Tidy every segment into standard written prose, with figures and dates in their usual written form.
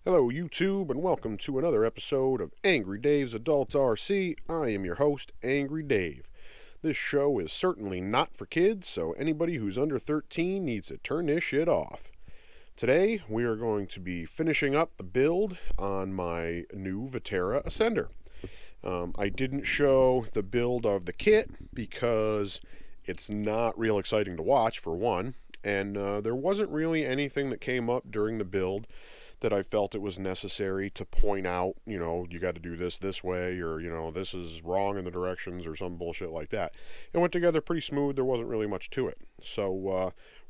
Hello, YouTube, and welcome to another episode of Angry Dave's Adult RC. I am your host, Angry Dave. This show is certainly not for kids, so anybody who's under 13 needs to turn this shit off. Today, we are going to be finishing up the build on my new Vaterra Ascender. I didn't show the build of the kit because it's not real exciting to watch, for one, and there wasn't really anything that came up during the build that I felt it was necessary to point out, you got to do this way, or, this is wrong in the directions, or some bullshit like that. It went together pretty smooth. There wasn't really much to it. So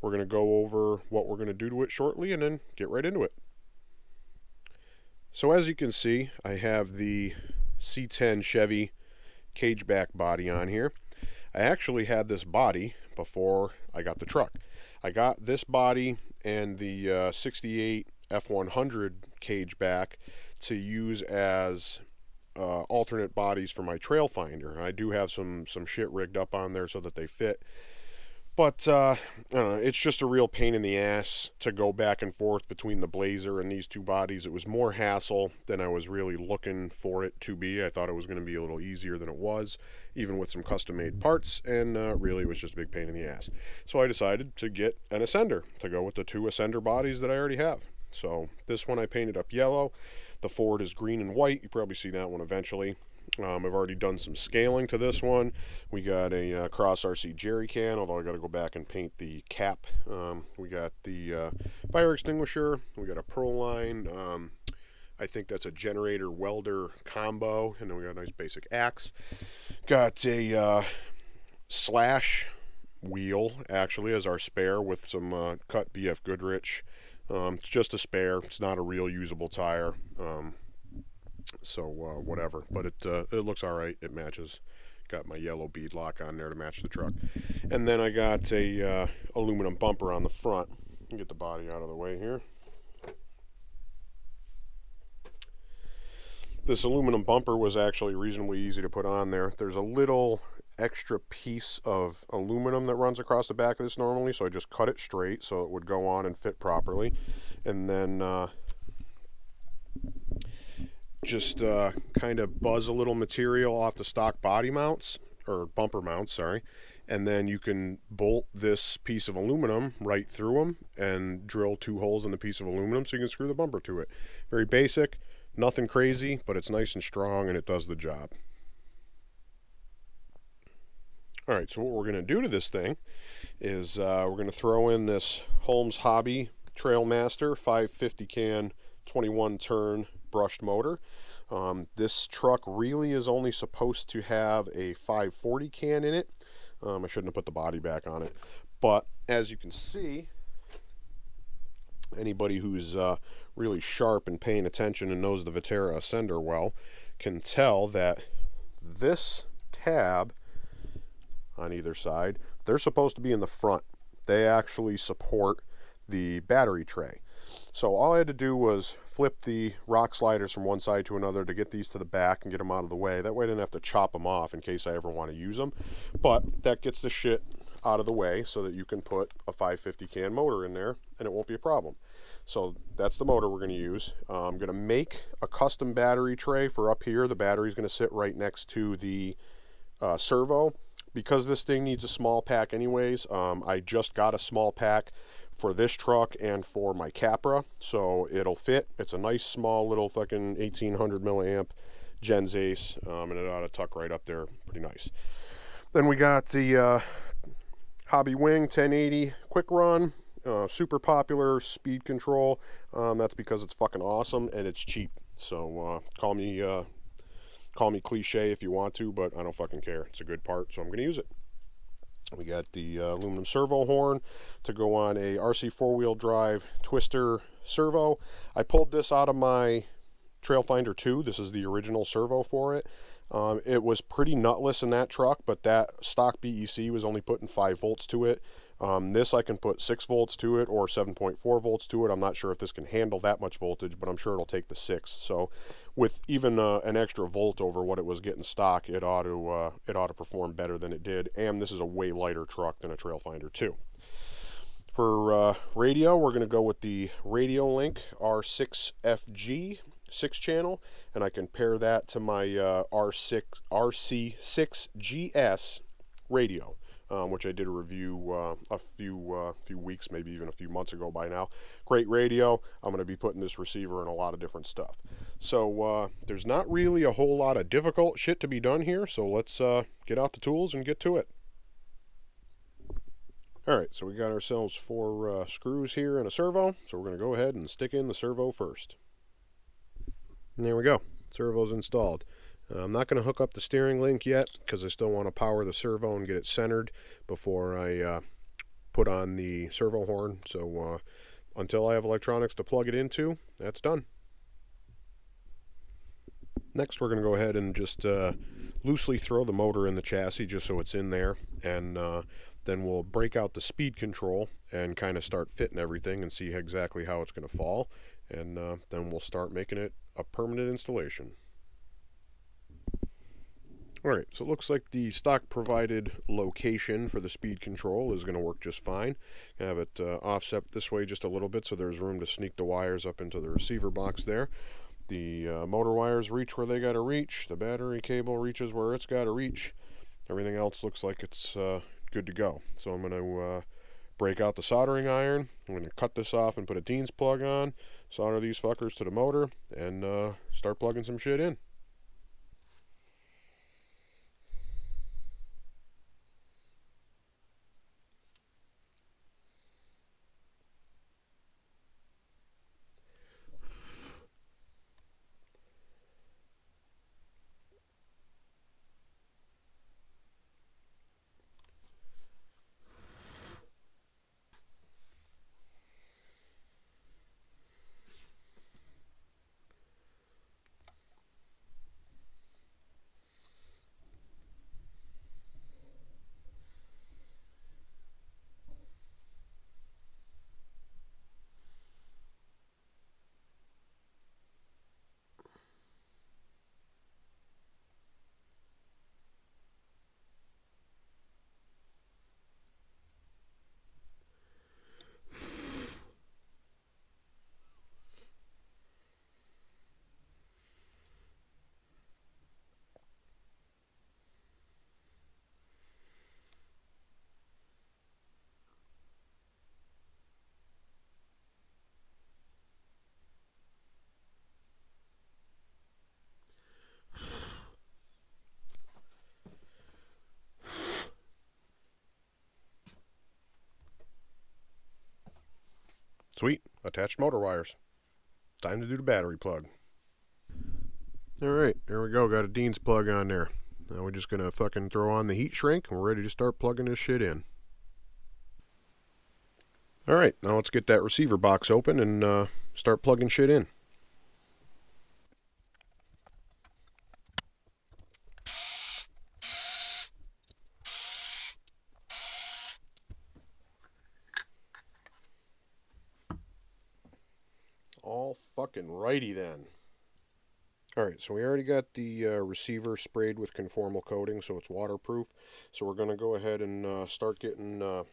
we're going to go over what we're going to do to it shortly and then get right into it. So as you can see, I have the C10 Chevy cage back body on here. I actually had this body before I got the truck. I got this body and the 68 F100 cage back to use as alternate bodies for my trail finder. I do have some shit rigged up on there so that they fit, but I don't know, it's just a real pain in the ass to go back and forth between the Blazer and these two bodies. It was more hassle than I was really looking for it to be. I thought it was going to be a little easier than it was, even with some custom made parts, and really it was just a big pain in the ass. So I decided to get an Ascender to go with the two Ascender bodies that I already have. So this one I painted up yellow. The Ford is green and white. You probably see that one eventually. I've already done some scaling to this one. We got a Cross RC jerry can, although I got to go back and paint the cap. We got the fire extinguisher. We got a Proline. I think that's a generator welder combo. And then we got a nice basic axe. Got a slash wheel, actually, as our spare with some cut BF Goodrich. It's just a spare. It's not a real usable tire. So whatever. But it looks alright. It matches. Got my yellow bead lock on there to match the truck. And then I got a aluminum bumper on the front. Get the body out of the way here. This aluminum bumper was actually reasonably easy to put on there. There's a little extra piece of aluminum that runs across the back of this normally, so I just cut it straight so it would go on and fit properly, and then just kind of buzz a little material off the stock body mounts, or bumper mounts, sorry, and then you can bolt this piece of aluminum right through them and drill 2 holes in the piece of aluminum so you can screw the bumper to it. Very basic, nothing crazy, but it's nice and strong and it does the job. Alright, so what we're going to do to this thing is we're going to throw in this Holmes Hobby Trailmaster 550 can 21 turn brushed motor. This truck really is only supposed to have a 540 can in it. I shouldn't have put the body back on it. But as you can see, anybody who's really sharp and paying attention and knows the Vaterra Ascender well can tell that this tab on either side, they're supposed to be in the front. They actually support the battery tray. So all I had to do was flip the rock sliders from one side to another to get these to the back and get them out of the way. That way I didn't have to chop them off in case I ever want to use them. But that gets the shit out of the way so that you can put a 550 can motor in there and it won't be a problem. So that's the motor we're going to use. I'm going to make a custom battery tray for up here. The battery is going to sit right next to the servo. Because this thing needs a small pack anyways, I just got a small pack for this truck and for my Capra, so it'll fit. It's a nice small little fucking 1800 milliamp Gens Ace, and it ought to tuck right up there pretty nice. Then we got the Hobby Wing 1080 Quick Run, super popular speed control. That's because it's fucking awesome and it's cheap. So call me cliche if you want to, but I don't fucking care. It's a good part, so I'm going to use it. We got the aluminum servo horn to go on a RC four-wheel drive twister servo. I pulled this out of my Trail Finder 2. This is the original servo for it. It was pretty nutless in that truck, but that stock BEC was only putting 5 volts to it. This I can put 6 volts to it or 7.4 volts to it. I'm not sure if this can handle that much voltage, but I'm sure it'll take the 6. So with even an extra volt over what it was getting stock, it ought to perform better than it did. And this is a way lighter truck than a Trail Finder 2. For radio, we're going to go with the Radio Link R6FG 6 channel, and I can pair that to my RC6GS radio, which I did a review a few weeks, maybe even a few months ago by now. Great radio. I'm going to be putting this receiver in a lot of different stuff. So there's not really a whole lot of difficult shit to be done here, so let's get out the tools and get to it. Alright, so we got ourselves 4 screws here and a servo, so we're going to go ahead and stick in the servo first. And there we go, servo's installed. I'm not going to hook up the steering link yet because I still want to power the servo and get it centered before I put on the servo horn, so until I have electronics to plug it into, that's done. Next we're going to go ahead and just loosely throw the motor in the chassis just so it's in there, and then we'll break out the speed control and kind of start fitting everything and see exactly how it's going to fall, and then we'll start making it a permanent installation. Alright, so it looks like the stock provided location for the speed control is going to work just fine. Have it offset this way just a little bit so there's room to sneak the wires up into the receiver box there. The motor wires reach where they got to reach. The battery cable reaches where it's got to reach. Everything else looks like it's good to go. So I'm going to break out the soldering iron. I'm going to cut this off and put a Dean's plug on, solder these fuckers to the motor, and start plugging some shit in. Sweet, attached motor wires. Time to do the battery plug. Alright, there we go, got a Dean's plug on there. Now we're just going to fucking throw on the heat shrink and we're ready to start plugging this shit in. Alright, now let's get that receiver box open and start plugging shit in. All fucking righty then. Alright, so we already got the receiver sprayed with conformal coating so it's waterproof. So we're going to go ahead and start getting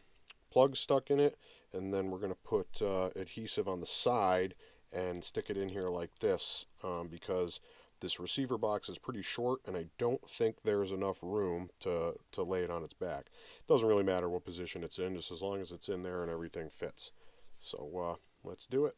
plugs stuck in it, and then we're going to put adhesive on the side and stick it in here like this because this receiver box is pretty short and I don't think there's enough room to lay it on its back. It doesn't really matter what position it's in, just as long as it's in there and everything fits. So let's do it.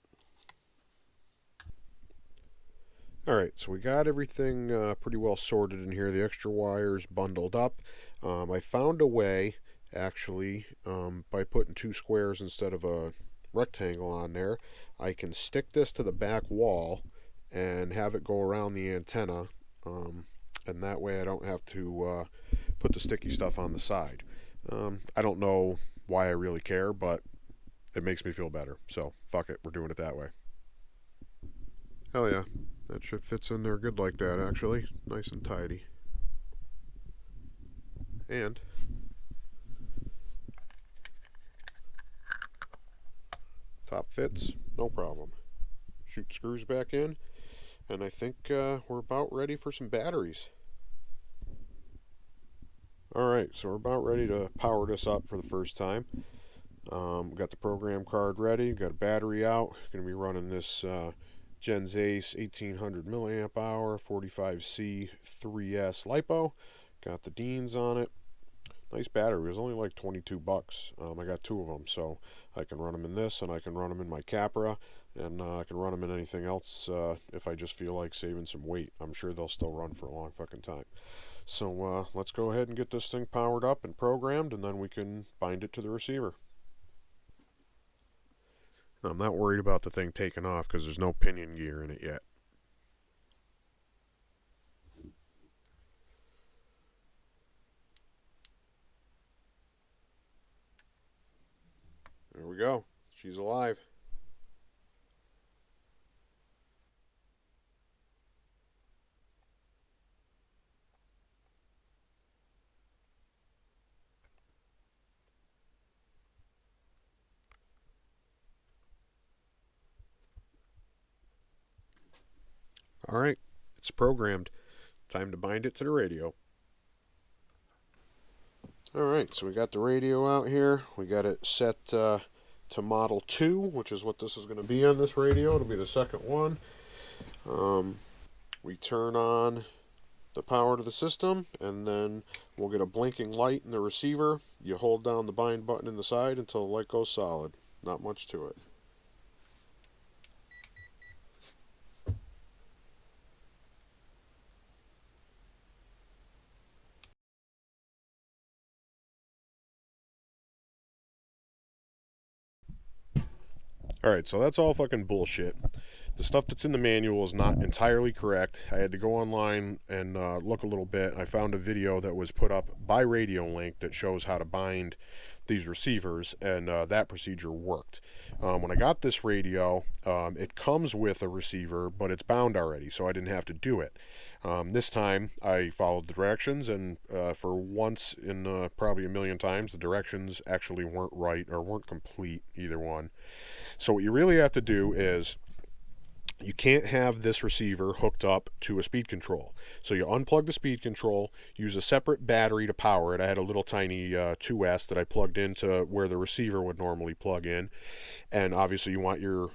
Alright, so we got everything pretty well sorted in here. The extra wires bundled up. I found a way, actually, by putting 2 squares instead of a rectangle on there. I can stick this to the back wall and have it go around the antenna, and that way I don't have to put the sticky stuff on the side. I don't know why I really care, but it makes me feel better. So, fuck it, we're doing it that way. Hell yeah. That shit fits in there good like that, actually. Nice and tidy. And top fits, no problem. Shoot screws back in, and I think we're about ready for some batteries. Alright, so we're about ready to power this up for the first time. Got the program card ready, got a battery out. Going to be running this Gens Ace 1800 milliamp hour 45C 3S lipo. Got the Deans on it. Nice battery. It was only like 22 bucks. I got two of them, so I can run them in this, and I can run them in my Capra, and I can run them in anything else if I just feel like saving some weight. I'm sure they'll still run for a long fucking time. So let's go ahead and get this thing powered up and programmed, and then we can bind it to the receiver. I'm not worried about the thing taking off because there's no pinion gear in it yet. There we go. She's alive. All right, it's programmed. Time to bind it to the radio. All right, so we got the radio out here. We got it set to Model 2, which is what this is going to be on this radio. It'll be the second one. We turn on the power to the system, and then we'll get a blinking light in the receiver. You hold down the bind button in the side until the light goes solid. Not much to it. Alright, so that's all fucking bullshit. The stuff that's in the manual is not entirely correct. I had to go online and look a little bit. I found a video that was put up by Radio Link that shows how to bind these receivers, and that procedure worked. When I got this radio, it comes with a receiver, but it's bound already, so I didn't have to do it. This time, I followed the directions, and for once in probably a million times, the directions actually weren't right or weren't complete, either one. So what you really have to do is you can't have this receiver hooked up to a speed control. So you unplug the speed control, use a separate battery to power it. I had a little tiny 2S that I plugged into where the receiver would normally plug in. And obviously you want your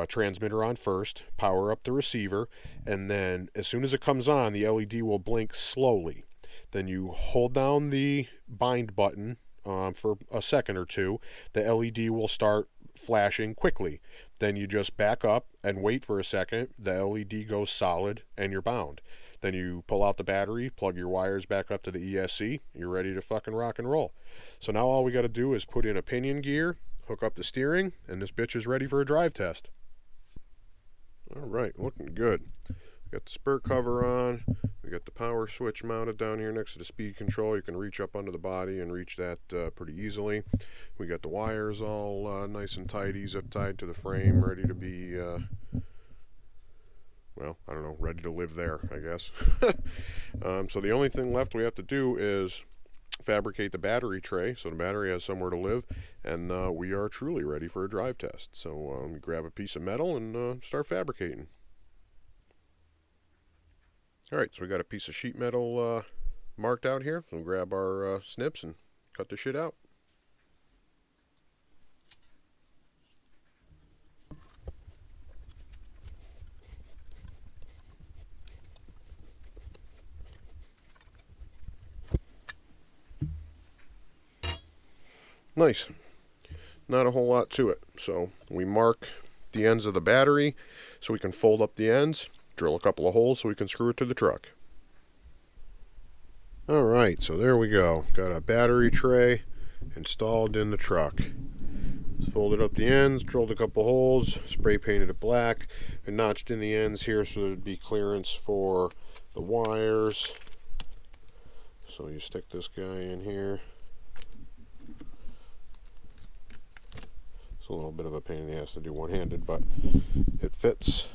transmitter on first, power up the receiver, and then as soon as it comes on, the LED will blink slowly. Then you hold down the bind button for a second or two. The LED will start flashing quickly. Then you just back up and wait for a second. The LED goes solid and you're bound. Then you pull out the battery, plug your wires back up to the ESC. You're ready to fucking rock and roll. So now all we got to do is put in a pinion gear, hook up the steering, and this bitch is ready for a drive test. All right, looking good. Got the spur cover on. We got the power switch mounted down here next to the speed control. You can reach up under the body and reach that pretty easily. We got the wires all nice and tidy, zip tied to the frame, ready to be, well, I don't know, ready to live there, I guess. So the only thing left we have to do is fabricate the battery tray so the battery has somewhere to live, and we are truly ready for a drive test. So we grab a piece of metal and start fabricating. Alright, so we got a piece of sheet metal marked out here. We'll grab our snips and cut the shit out. Nice. Not a whole lot to it. So we mark the ends of the battery so we can fold up the ends, drill a couple of holes so we can screw it to the truck. Alright, so there we go. Got a battery tray installed in the truck. Folded up the ends, drilled a couple holes, spray painted it black, and notched in the ends here so there'd be clearance for the wires. So you stick this guy in here. It's a little bit of a pain in the ass to do one-handed, but it fits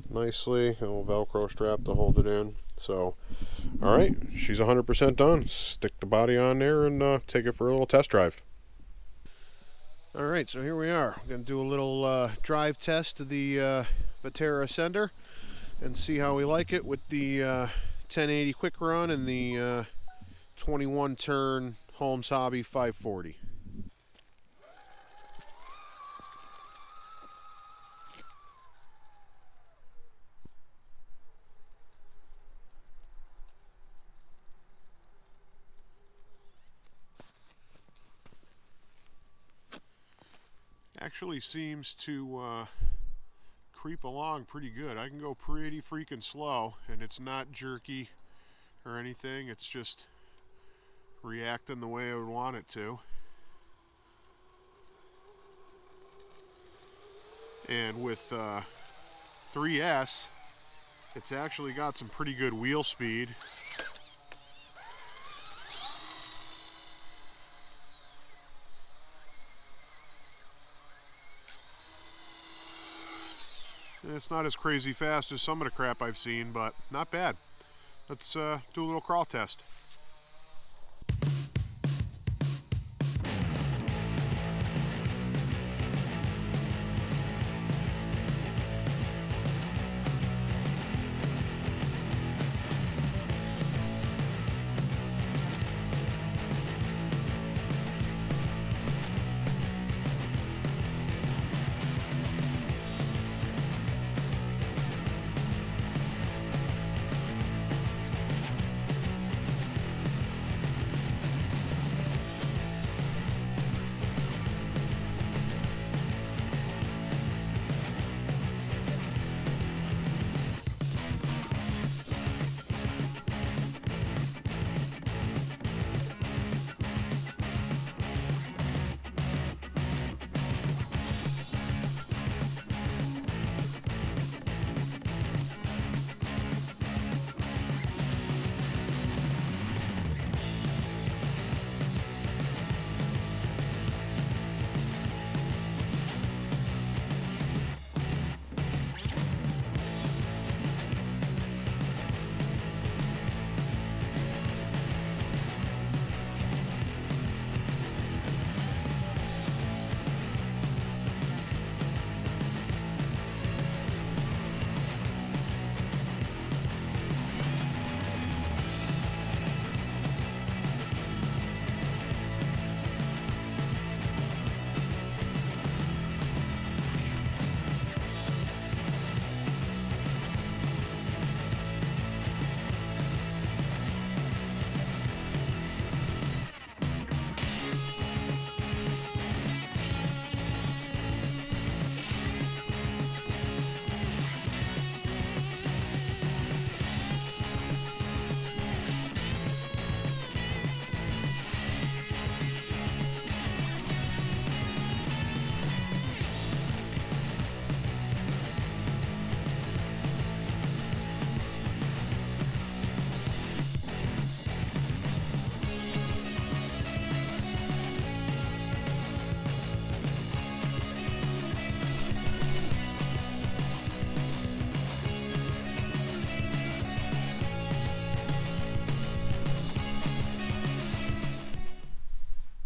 nicely. A little Velcro strap to hold it in. So, alright, she's 100% done. Stick the body on there and take it for a little test drive. Alright, so here we are. We're going to do a little drive test of the Vaterra sender and see how we like it with the 1080 quick run and the 21 turn Holmes Hobby 540. actually seems to creep along pretty good. I can go pretty freaking slow, and it's not jerky or anything. It's just reacting the way I would want it to. And with 3S, it's actually got some pretty good wheel speed. And it's not as crazy fast as some of the crap I've seen, but not bad. Let's do a little crawl test.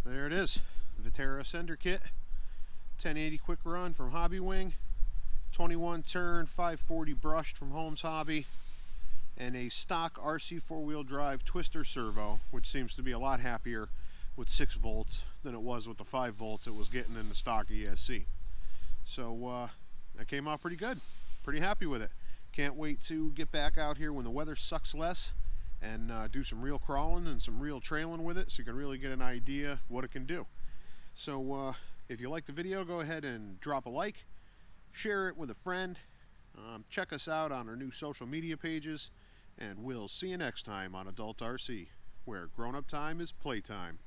There it is, Vaterra Sender Kit, 1080 quick run from Hobby Wing, 21 turn, 540 brushed from Holmes Hobby, and a stock RC 4-wheel drive twister servo, which seems to be a lot happier with 6 volts than it was with the 5 volts it was getting in the stock ESC. So that came out pretty good, pretty happy with it. Can't wait to get back out here when the weather sucks less and do some real crawling and some real trailing with it, so you can really get an idea what it can do. So if you like the video, go ahead and drop a like, share it with a friend, check us out on our new social media pages, and we'll see you next time on Adult RC, where grown-up time is playtime.